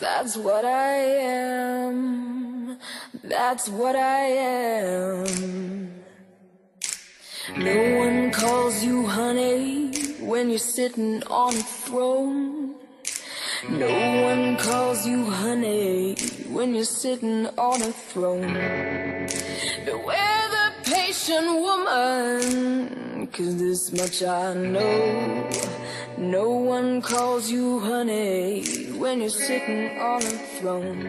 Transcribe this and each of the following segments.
That's what I am. That's what I am. No one calls you honey when you're sitting on a throne. No one calls you honey when you're sitting on a throne. Beware the patient woman, 'cause this much I know. No one calls you honey when you're sitting on a throne.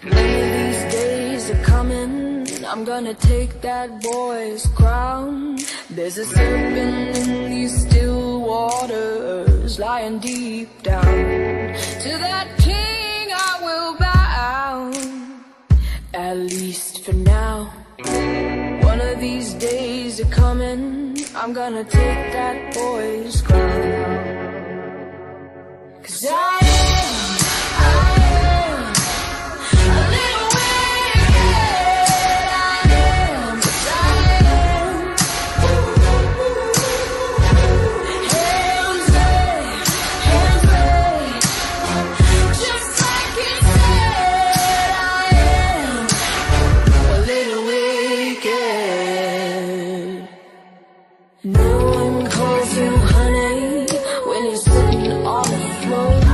One of these days are coming, I'm gonna take that boy's crown. There's a serpent in these still waters, lying deep down. To that king I will bow, at least for now. One of these days are coming, I'm gonna take that boy's crown. 'Cause I am a little wicked. I am, 'cause I am. Hands raised, just like it said. I am a little wicked. No one calls you honey when you're sitting on a throne.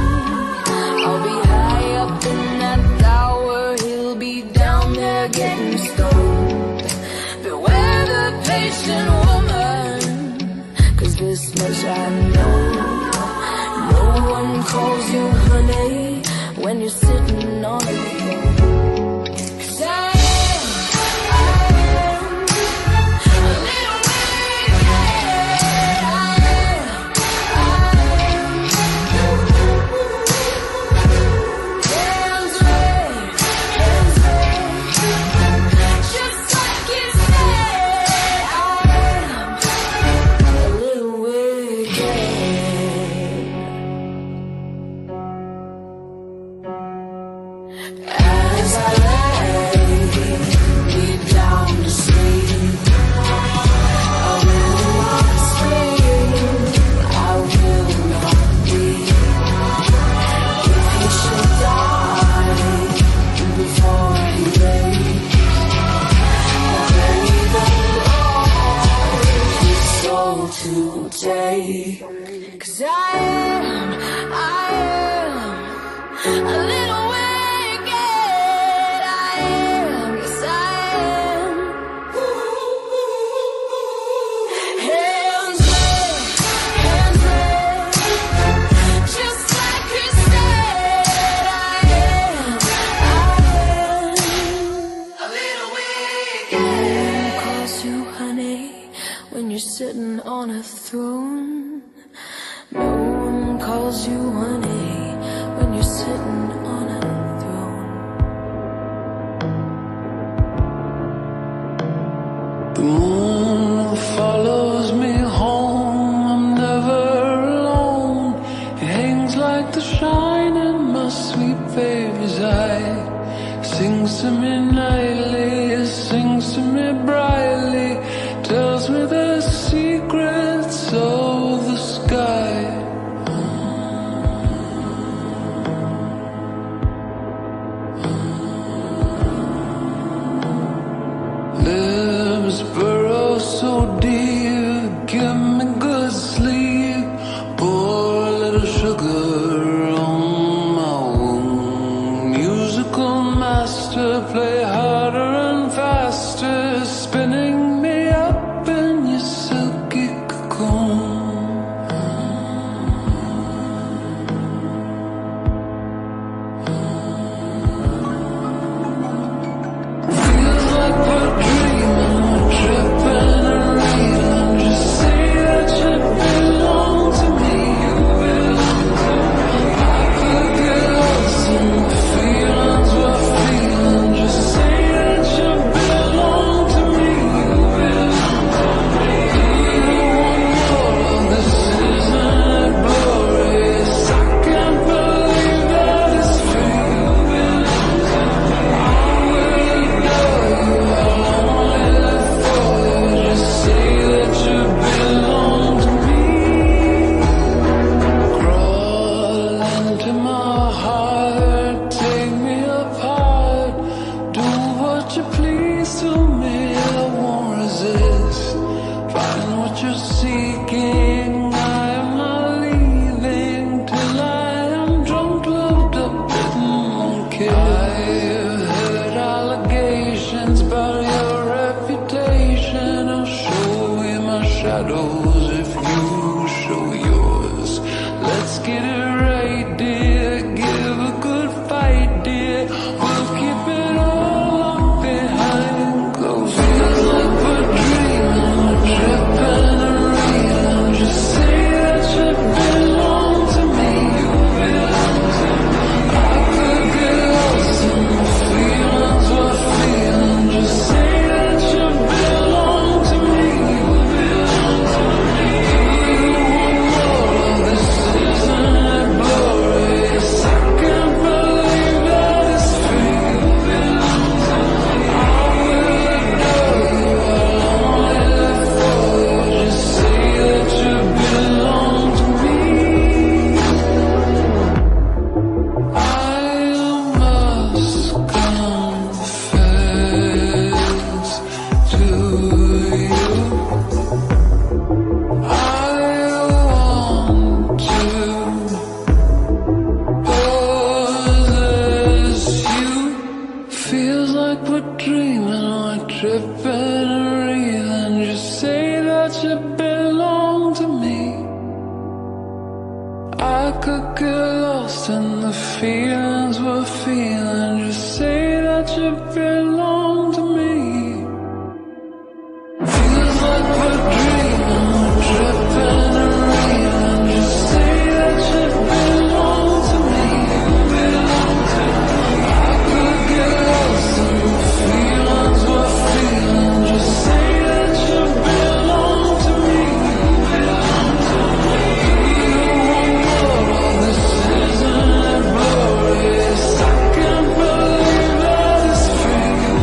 I'll be high up in that tower, he'll be down there getting stoned. Beware the patient woman, 'cause this much I know. No one calls you honey when you're sitting on a throne. 'Cause I as I lay me down to sleep, I will not scream, I will not weep. If he should die before he wakes, I pray the Lord his soul to take. 'Cause I am a little wicked. I am, yes I am. Hands raised, just like you said. I am a little wicked. No one calls you honey when you're sitting on a throne. No one calls you honey sitting on a throne. The moon follows me home, I'm never alone. It hangs like the shine in my sweet baby's eye. Sings to me nightly, it sings to me brightly, tells me the secrets of the sky. Lips burrow so deep, give me good sleep. Pour a little sugar on my wound. Musical master, play harder and faster, spinning me up in your silky cocoon. Feels like we're dreaming, we're tripping and reeling. Just say that you belong to me. You belong to me. I could get lost in the feelings we're feeling. Just say that you belong to me. You belong to me. You want more, this isn't glorious. I can't believe that it's free. You belong to me. I will adore you, I'll only live for you. Just say that you belong to me. Crawl into my heart, take me apart. Do what you please to me, I won't resist. Find what you're seeking, I am not leaving till I am drunk, loved up, bitten, kissed. I've heard allegations about your reputation. I'll show you my shadows if you show yours. Let's get it right, dear. Give a good fight, dear. We'll keep it all up behind closed doors. Feels like we're dreaming, we're tripping and reeling. Just say that you belong to me. You belong to me. I could get lost in the feelings we're feeling. Just say that you belong to me. You belong to me. You want more, this isn't glorious. I can't believe that it's free. You belong to me. I will adore you, I'll only live for you. Just say that you belong to me. I must confess to you, I want to possess you. Feels like we're dreaming, we're tripping and reeling. Just say that you belong to me. I could get lost in the feelings we're feeling. Just say that you belong to me. Feels like we're dreaming, we're tripping and reeling. Just say that you belong to me. You belong to me. I could get lost in the feelings we're feeling. Just say that you belong to me. You belong to me. You want more, this isn't glorious. I can't believe that it's free. You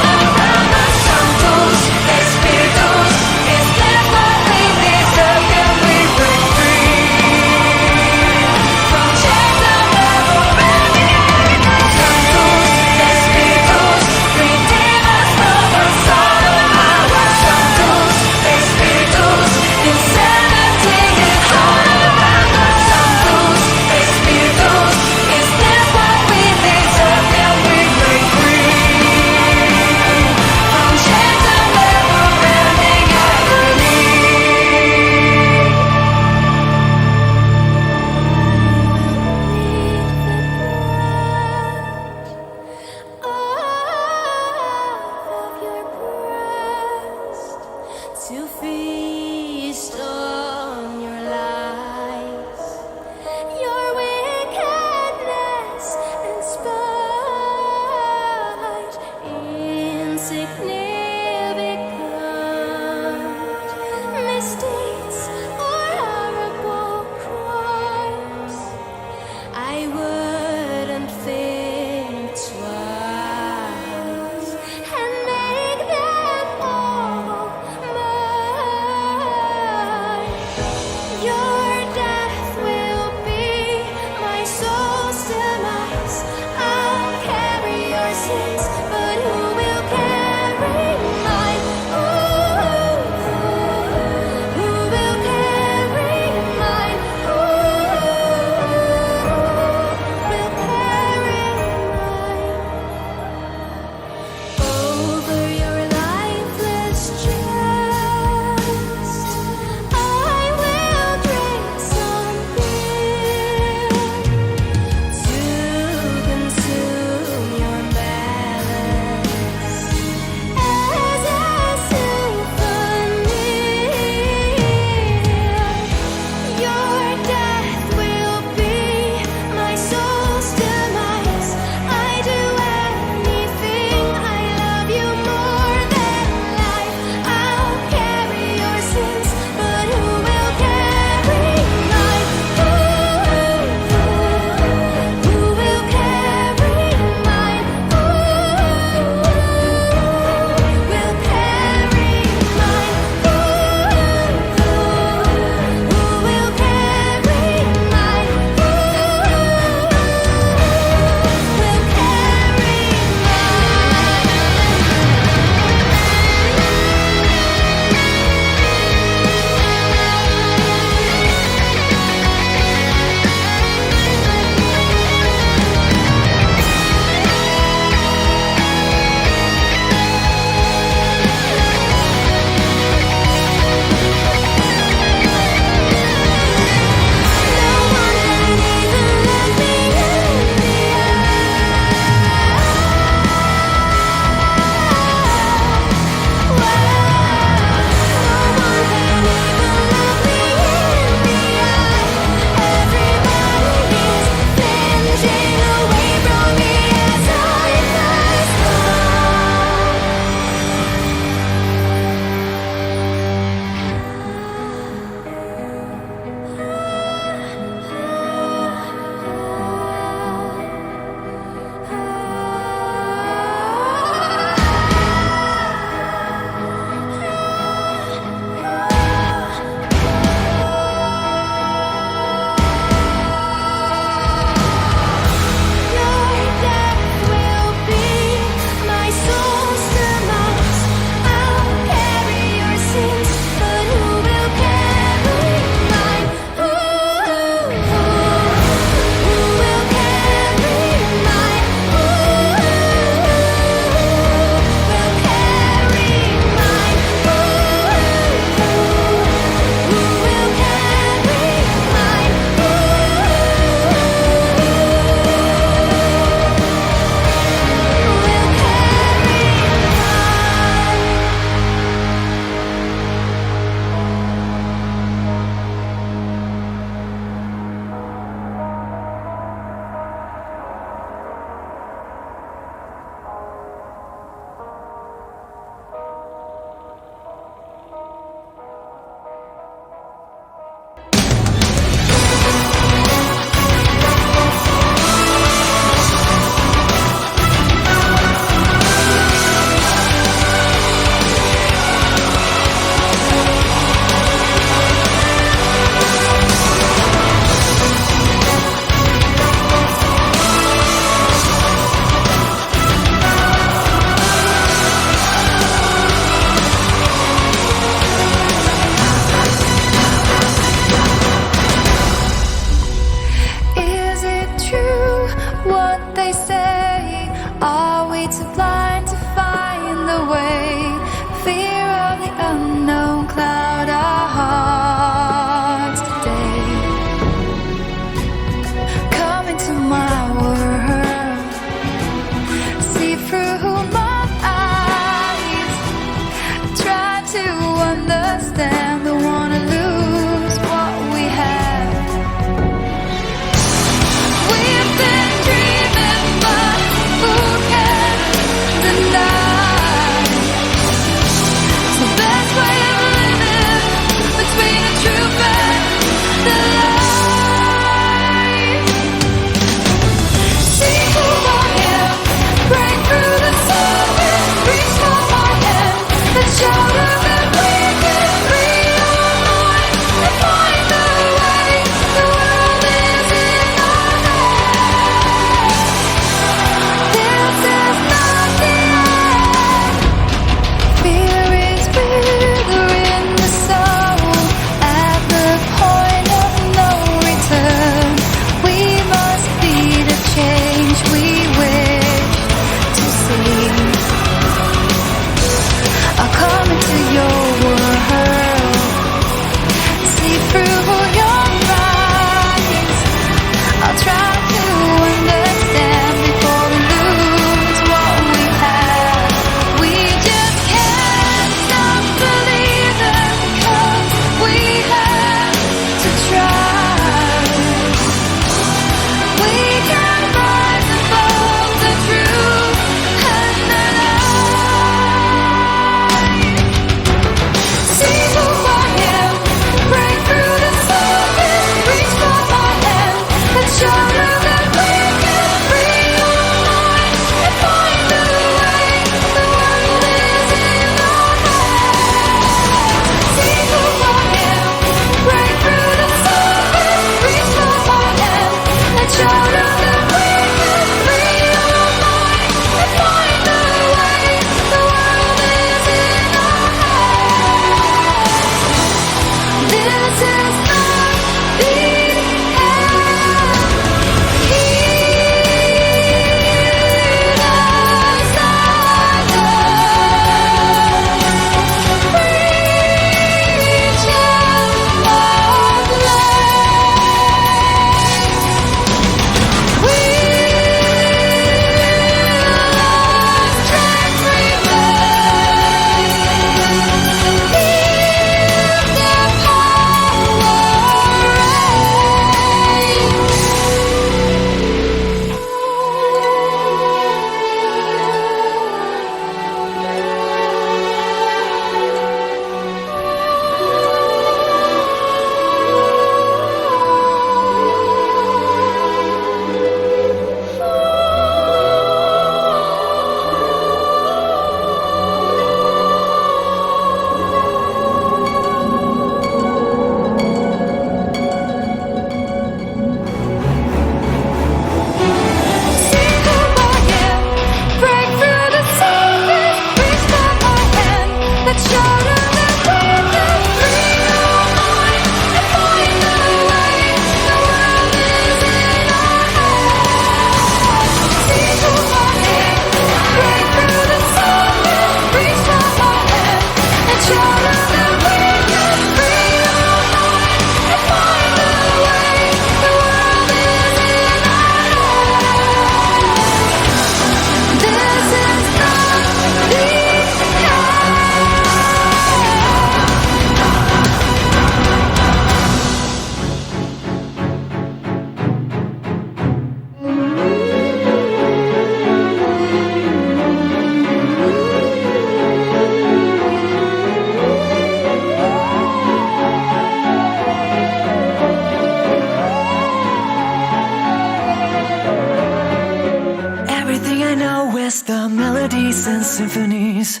the melodies and symphonies.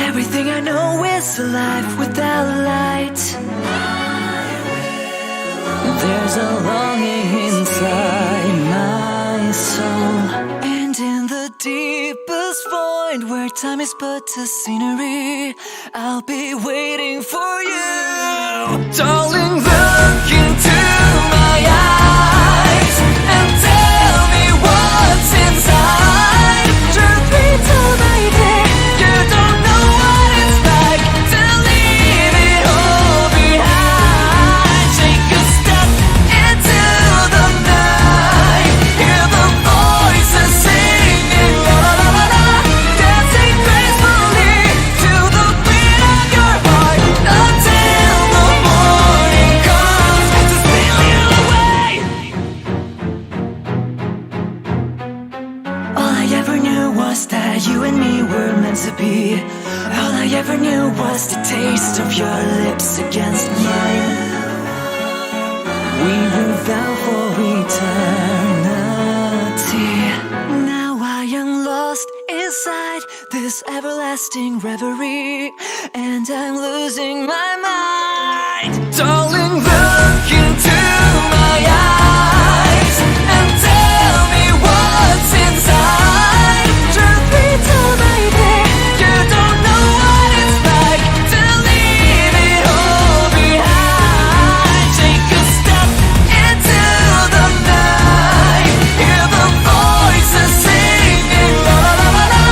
Everything I know is alive without light. There's a longing inside my soul, and in the deepest void where time is but a scenery, I'll be waiting for you. Darling, look into my eyes and tell me what's inside. Truth be told, my dear, you don't know what it's like to leave it all behind. Take a step into the night, hear the voices singing la la la la, dancing gracefully to the beat of your heart until the morning comes to steal you away. All I ever knew was that you and me were meant to be. All I ever knew was the taste of your lips against mine. We will vow for eternity. Now I am lost inside this everlasting reverie, and I'm losing my mind. Darling, look into my eyes and tell me what's inside. Truth be told, my dear, you don't know what it's like to leave it all behind. Take a step into the night, hear the voices singing la la la la.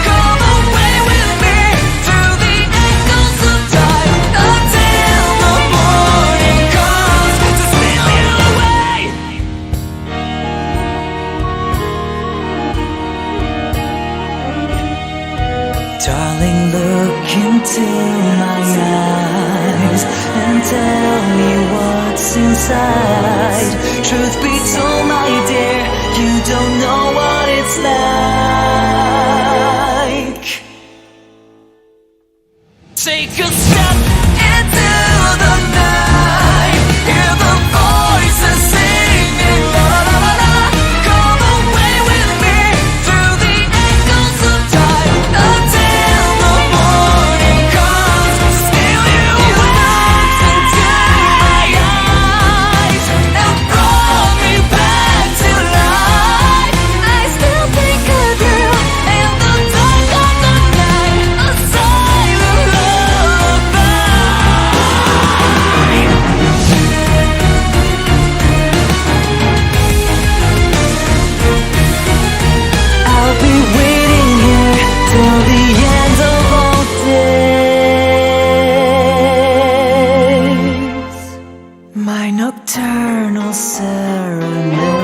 Come away with me through the echoes of time until the morning comes to steal you away. Darling, look into my eyes and tell me what's inside. Truth be told, my dear, you don't know what it's like. Take a step into the night, hear the voices singing la la la la. Come away with me through the echoes of time until the morning comes to steal you away. Into my eyes and brought me back to life. I still think of you in the dark of the night, a silent lullaby. I'll be waiting here till the end of all days. My nocturnal serenade.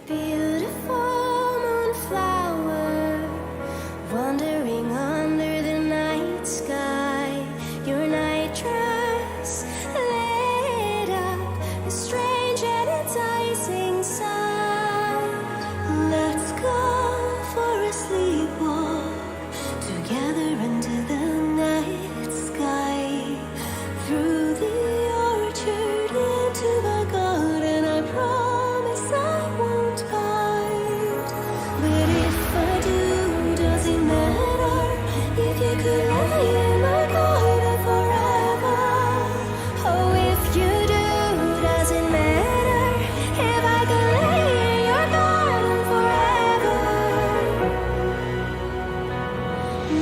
Beautiful moonflower, wandering under the night sky. Your night dress lit up a strange and enticing sight. Let's go for a sleepwalk together under the night sky. Through the orchard into the garden, I promise I won't bite. But if I do, does it matter? If you could lay in my garden forever. Oh, if you do, does it matter? If I could lay in your garden forever.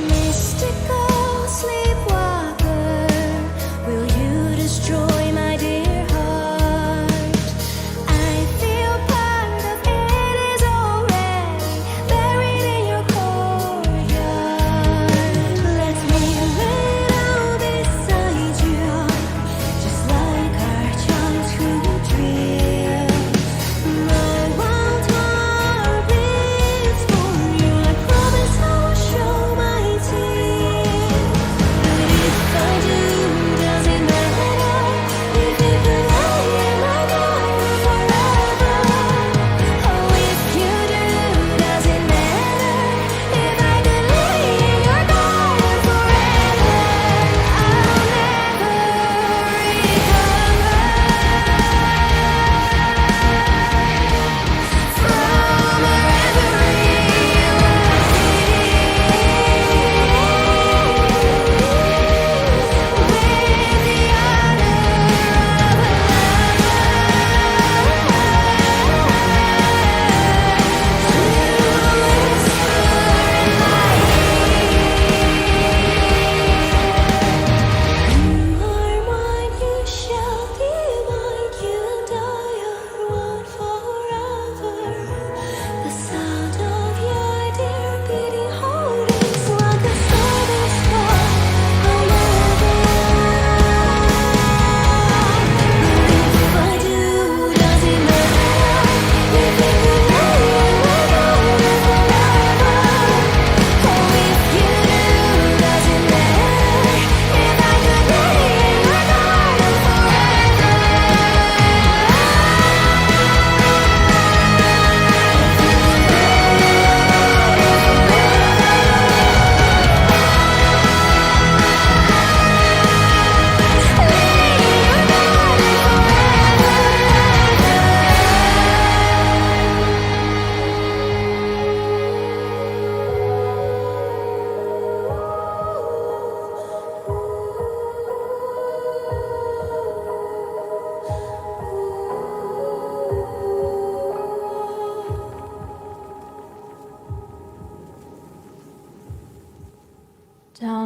Mystical sleepwalker, will you destroy my dear heart? I feel part of it is already buried in your courtyard. Let me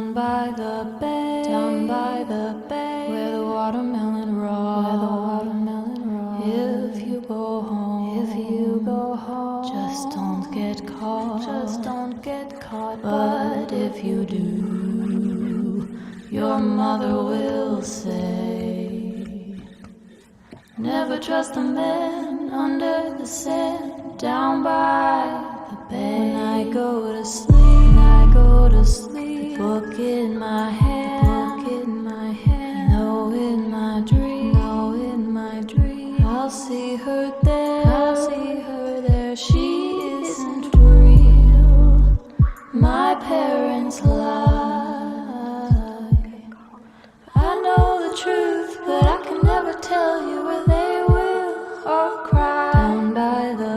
Down by the bay, down by the bay, where the watermelon rocks, where the watermelon rocks. If you go home, if you go home, just don't get caught, just don't get caught. But if you do, your mother will say, never trust a man under the sand, down by the bay. When I go to sleep, when I go to sleep, book in my hand, book in my hand. In my dream, in my dream, I'll see her there, I'll see her there. She isn't real, my parents lie. I know the truth, but I can never tell you where they will or cry. Down by the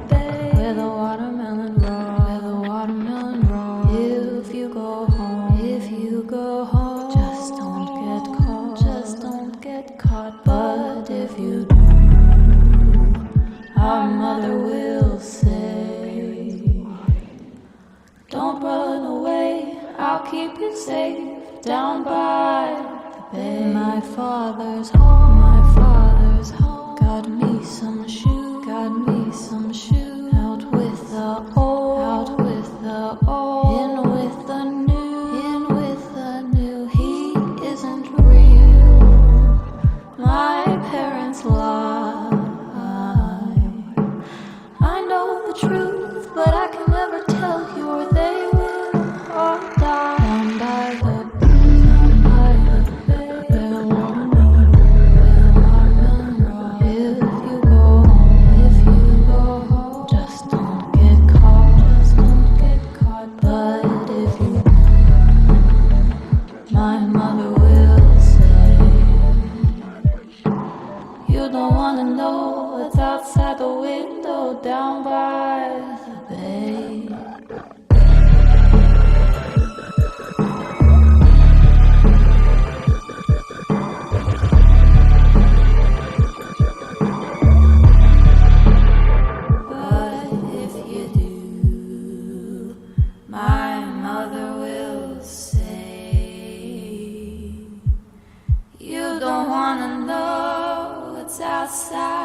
bay, where the watermelon rocks, where the watermelon rocks. If you go home, if you go home, just don't get caught, just don't get caught. But if you do, our mother will say, don't run away, I'll keep you safe. Down by the bay, my father's home, my father's home. Got me some shoes, got me some shoes. Out with the old, out with the old. In with the new, in with the new. He isn't real, my parents lie. I know the truth, but I can never tell you where they will or die. Down by the outside the window, down by the bay. But if you do, my mother will say, you don't wanna know what's outside